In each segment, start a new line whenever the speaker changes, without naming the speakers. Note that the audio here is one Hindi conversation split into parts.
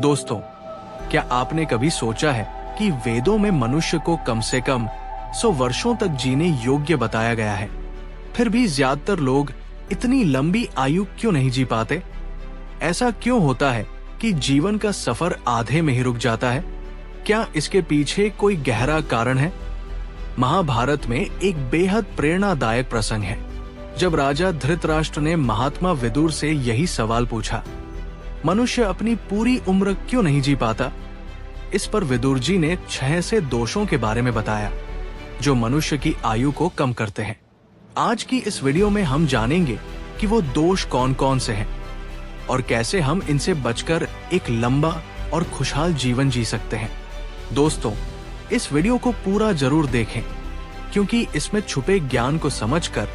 दोस्तों, क्या आपने कभी सोचा है कि वेदों में मनुष्य को कम से कम 100 वर्षों तक जीने योग्य बताया गया है, फिर भी ज्यादातर लोग इतनी लंबी आयु क्यों नहीं जी पाते? ऐसा क्यों होता है कि जीवन का सफर आधे में ही रुक जाता है? क्या इसके पीछे कोई गहरा कारण है? महाभारत में एक बेहद प्रेरणादायक प्रसंग है, जब राजा धृतराष्ट्र ने महात्मा विदुर से यही सवाल पूछा, मनुष्य अपनी पूरी उम्र क्यों नहीं जी पाता? इस पर विदुर जी ने 6 से दोषों के बारे में बताया, जो मनुष्य की आयु को कम करते हैं। आज की इस वीडियो में हम जानेंगे कि वो दोष कौन कौन से हैं और कैसे हम इनसे बचकर एक लंबा और खुशहाल जीवन जी सकते हैं। दोस्तों, इस वीडियो को पूरा जरूर देखें, क्योंकि इसमें छुपे ज्ञान को समझकर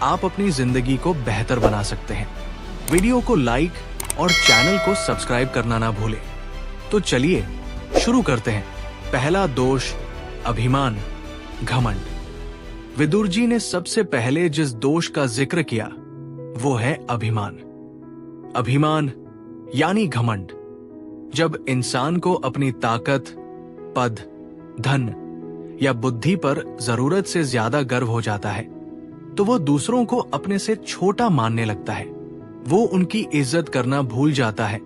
आप अपनी जिंदगी को बेहतर बना सकते हैं। वीडियो को लाइक और चैनल को सब्सक्राइब करना ना भूलें। तो चलिए शुरू करते हैं। पहला दोष, अभिमान, घमंड। विदुर जी ने सबसे पहले जिस दोष का जिक्र किया वो है अभिमान। अभिमान यानी घमंड। जब इंसान को अपनी ताकत, पद, धन या बुद्धि पर जरूरत से ज्यादा गर्व हो जाता है, तो वो दूसरों को अपने से छोटा मानने लगता है। वो उनकी इज्जत करना भूल जाता है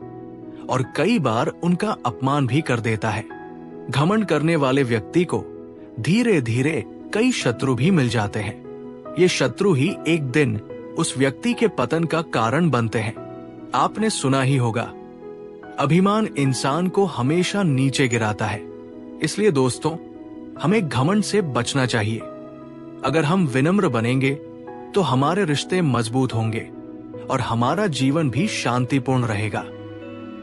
और कई बार उनका अपमान भी कर देता है। घमंड करने वाले व्यक्ति को धीरे धीरे कई शत्रु भी मिल जाते हैं। ये शत्रु ही एक दिन उस व्यक्ति के पतन का कारण बनते हैं। आपने सुना ही होगा, अभिमान इंसान को हमेशा नीचे गिराता है। इसलिए दोस्तों, हमें घमंड से बचना चाहिए। अगर हम विनम्र बनेंगे तो हमारे रिश्ते मजबूत होंगे और हमारा जीवन भी शांतिपूर्ण रहेगा।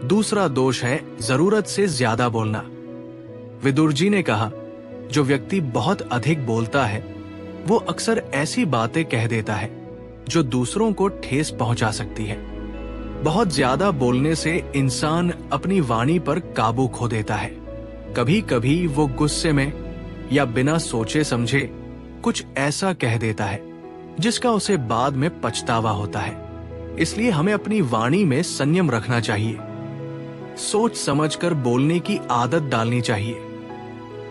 दूसरा दोष है जरूरत से ज्यादा बोलना। विदुर जी ने कहा, जो व्यक्ति बहुत अधिक बोलता है वो अक्सर ऐसी बातें कह देता है जो दूसरों को ठेस पहुंचा सकती है। बहुत ज्यादा बोलने से इंसान अपनी वाणी पर काबू खो देता है। कभी कभी वो गुस्से में या बिना सोचे समझे कुछ ऐसा कह देता है जिसका उसे बाद में पछतावा होता है। इसलिए हमें अपनी वाणी में संयम रखना चाहिए। सोच समझकर बोलने की आदत डालनी चाहिए।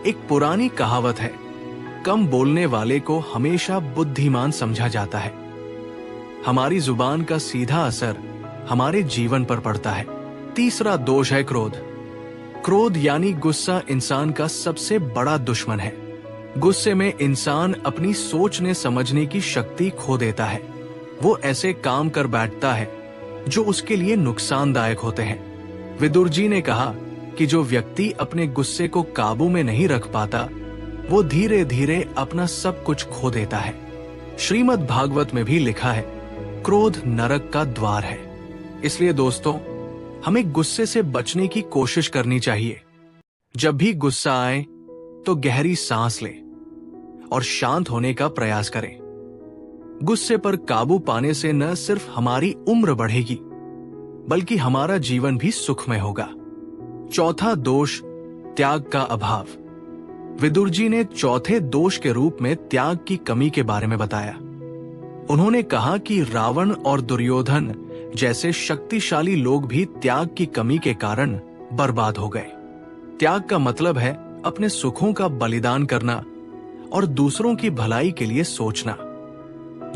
एक पुरानी कहावत है, कम बोलने वाले को हमेशा बुद्धिमान समझा जाता है। हमारी जुबान का सीधा असर हमारे जीवन पर पड़ता है। तीसरा दोष है क्रोध। क्रोध यानी गुस्सा इंसान का सबसे बड़ा दुश्मन है। गुस्से में इंसान अपनी सोचने समझने की शक्ति खो देता है। वो ऐसे काम कर बैठता है जो उसके लिए नुकसानदायक होते हैं। विदुर जी ने कहा कि जो व्यक्ति अपने गुस्से को काबू में नहीं रख पाता, वो धीरे धीरे अपना सब कुछ खो देता है। श्रीमद् भागवत में भी लिखा है, क्रोध नरक का द्वार है। इसलिए दोस्तों, हमें गुस्से से बचने की कोशिश करनी चाहिए। जब भी गुस्सा आए तो गहरी सांस लें और शांत होने का प्रयास करें। गुस्से पर काबू पाने से न सिर्फ हमारी उम्र बढ़ेगी, बल्कि हमारा जीवन भी सुखमय होगा। चौथा दोष, त्याग का अभाव। विदुर जी ने चौथे दोष के रूप में त्याग की कमी के बारे में बताया। उन्होंने कहा कि रावण और दुर्योधन जैसे शक्तिशाली लोग भी त्याग की कमी के कारण बर्बाद हो गए। त्याग का मतलब है अपने सुखों का बलिदान करना और दूसरों की भलाई के लिए सोचना।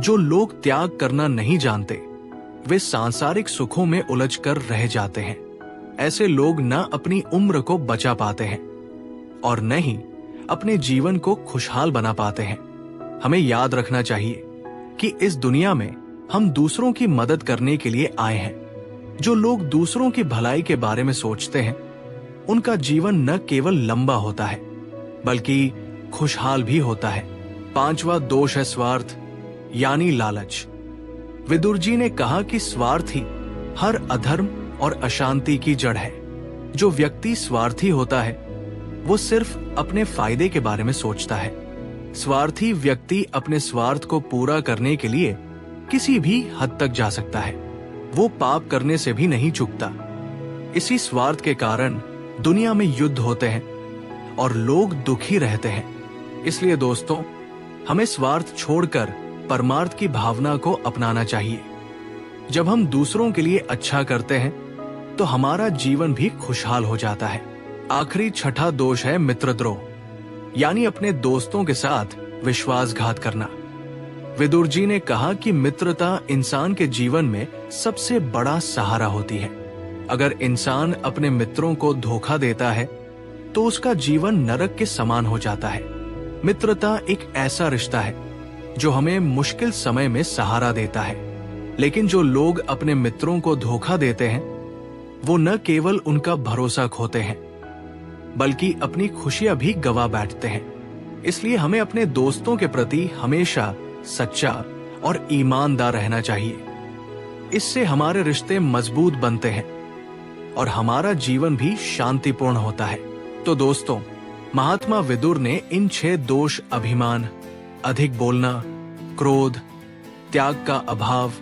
जो लोग त्याग करना नहीं जानते, वे सांसारिक सुखों में उलझकर रह जाते हैं। ऐसे लोग न अपनी उम्र को बचा पाते हैं और न ही अपने जीवन को खुशहाल बना पाते हैं। हमें याद रखना चाहिए कि इस दुनिया में हम दूसरों की मदद करने के लिए आए हैं। जो लोग दूसरों की भलाई के बारे में सोचते हैं, उनका जीवन न केवल लंबा होता है, बल्कि खुशहाल भी होता है। पांचवा दोष है स्वार्थ यानी लालच। विदुर जी ने कहा कि स्वार्थ ही हर अधर्म और अशांति की जड़ है। जो व्यक्ति स्वार्थी होता है वो सिर्फ अपने फायदे के बारे में सोचता है। स्वार्थी व्यक्ति अपने स्वार्थ को पूरा करने के लिए किसी भी हद तक जा सकता है। वो पाप करने से भी नहीं चूकता। इसी स्वार्थ के कारण दुनिया में युद्ध होते हैं और लोग दुखी रहते हैं। इसलिए दोस्तों, हमें स्वार्थ छोड़कर परमार्थ की भावना को अपनाना चाहिए। जब हम दूसरों के लिए अच्छा करते हैं तो हमारा जीवन भी खुशहाल हो जाता है। आखिरी छठा दोष है मित्रद्रोह, यानी अपने दोस्तों के साथ विश्वासघात करना। विदुर जी ने कहा कि मित्रता इंसान के जीवन में सबसे बड़ा सहारा होती है। अगर इंसान अपने मित्रों को धोखा देता है तो उसका जीवन नरक के समान हो जाता है। मित्रता एक ऐसा रिश्ता है जो हमें मुश्किल समय में सहारा देता है, लेकिन जो लोग अपने मित्रों को धोखा देते हैं वो न केवल उनका भरोसा खोते हैं बल्कि अपनी खुशियां भी गवा बैठते हैं। इसलिए हमें अपने दोस्तों के प्रति हमेशा सच्चा और ईमानदार रहना चाहिए। इससे हमारे रिश्ते मजबूत बनते हैं और हमारा जीवन भी शांतिपूर्ण होता है। तो दोस्तों, महात्मा विदुर ने इन 6 दोष अभिमान, अधिक बोलना, क्रोध, त्याग का अभाव,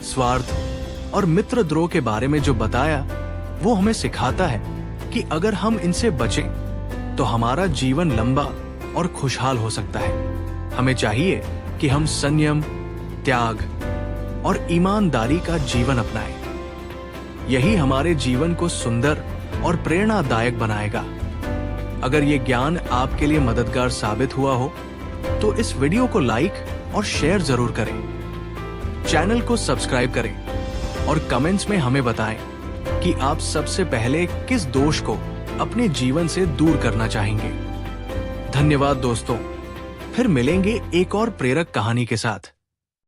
स्वार्थ और मित्रद्रोह के बारे में जो बताया, वो हमें सिखाता है कि अगर हम इनसे बचें तो हमारा जीवन लंबा और खुशहाल हो सकता है। हमें चाहिए कि हम संयम, त्याग और ईमानदारी का जीवन अपनाएं। यही हमारे जीवन को सुंदर और प्रेरणादायक बनाएगा। अगर ये ज्ञान आपके लिए मददगार साबित हुआ हो तो इस वीडियो को लाइक और शेयर जरूर करें। चैनल को सब्सक्राइब करें और कमेंट्स में हमें बताएं कि आप सबसे पहले किस दोष को अपने जीवन से दूर करना चाहेंगे। धन्यवाद दोस्तों, फिर मिलेंगे एक और प्रेरक कहानी के साथ।